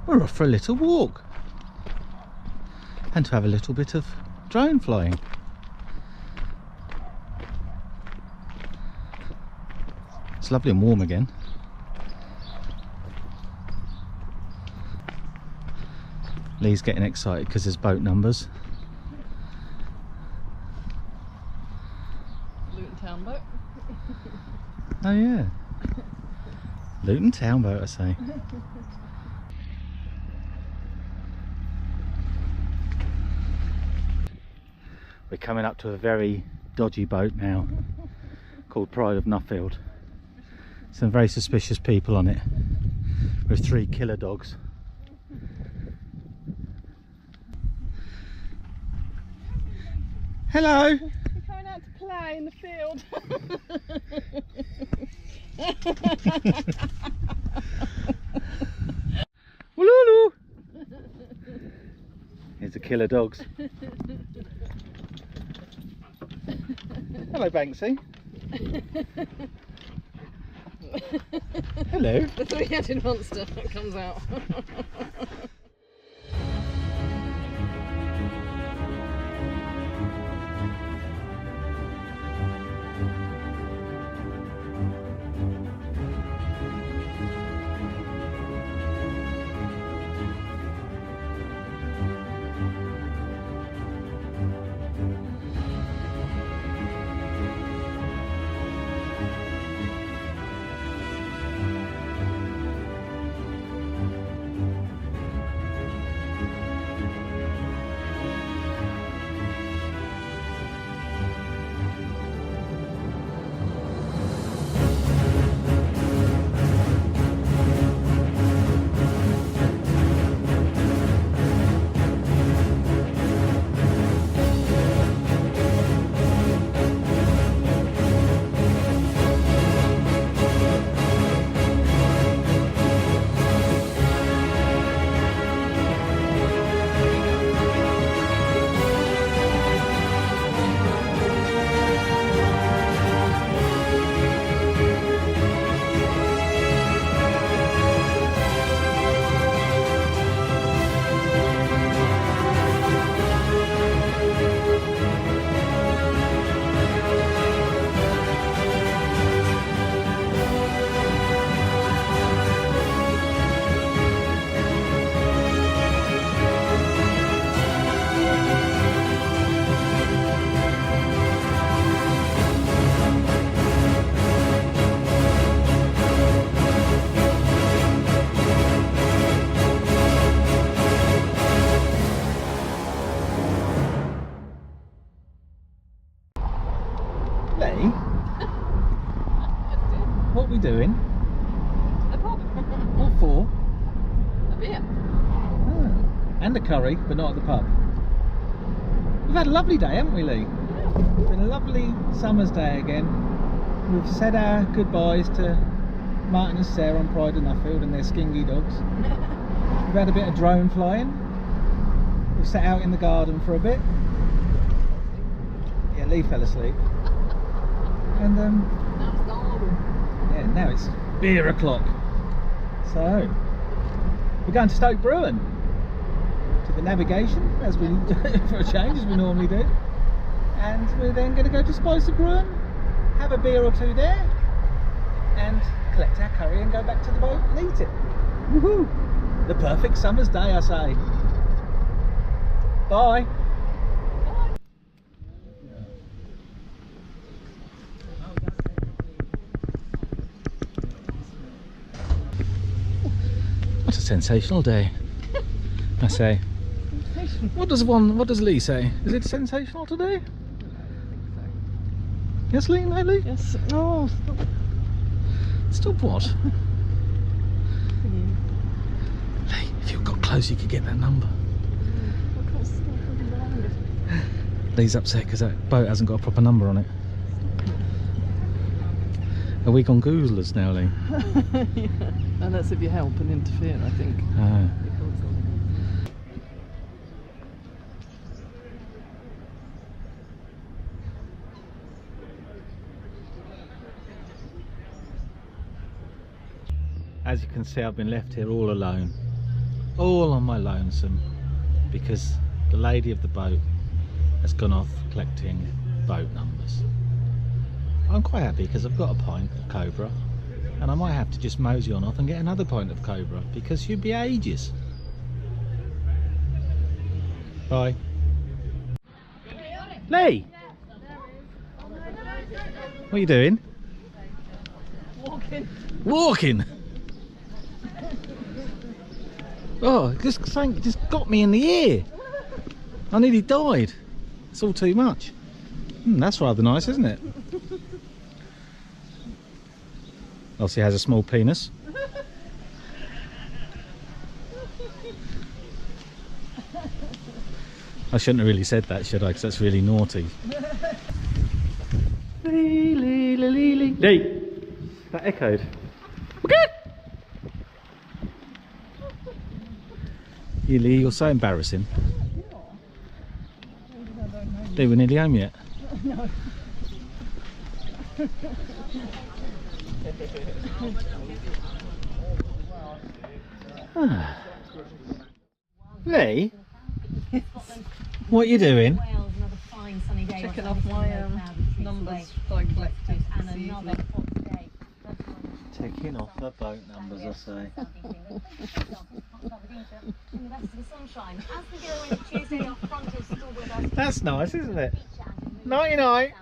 We're off for a little walk and to have a little bit of drone flying. It's lovely and warm again. Lee's getting excited because there's boat numbers. Luton Town boat. Oh yeah. Luton Town boat, I say. We're coming up to a very dodgy boat now called Pride of Nuffield. Some very suspicious people on it with 3 killer dogs. Hello! We're going out to play in the field. Woo-loo-loo. Here's the killer dogs. Hello, Banksy. Hello. The three-headed monster that comes out. What are we doing? A pub. What for? A beer. Oh. And a curry, but not at the pub. We've had a lovely day, haven't we, Lee? Yeah. It's been a lovely summer's day again. We've said our goodbyes to Martin and Sarah on Pride of Nuffield and their skingy dogs. We've had a bit of drone flying. We've sat out in the garden for a bit. Yeah, Lee fell asleep. And yeah, now it's beer o'clock. So we're going to Stoke Bruerne to the navigation, as we for a change, as we normally do. And we're then going to go to Spice of Bruerne, have a beer or two there, and collect our curry and go back to the boat and eat it. Woohoo! The perfect summer's day, I say. Bye. What a sensational day, I say. What does Lee say? Is it sensational today? Yes, Lee? No, Lee? Yes. No, stop. Stop what? Lee, if you got close you could get that number. Lee's upset because that boat hasn't got a proper number on it. Are we gone goozlers now, Lee? Yeah. And that's if you help and interfere, I think. Ah. As you can see, I've been left here all alone. all on my lonesome because the lady of the boat has gone off collecting boat numbers. I'm quite happy because I've got a pint of Cobra, and I might have to just mosey on off and get another pint of Cobra because you'd be ages. Bye. Lee! What are you doing? Walking. Walking! Oh, just got me in the ear. I nearly died. It's all too much. That's rather nice, isn't it? Elsie has a small penis. I shouldn't have really said that, should I? Because that's really naughty. Lee, lee, lee, lee, lee. Lee! That echoed. Okay. You, Lee, you're so embarrassing. Lee, we're nearly home yet. No. Lee? What are you doing? Checking off my numbers that I collected this evening. Taking off the boat numbers, I say. That's nice, isn't it? Nighty night.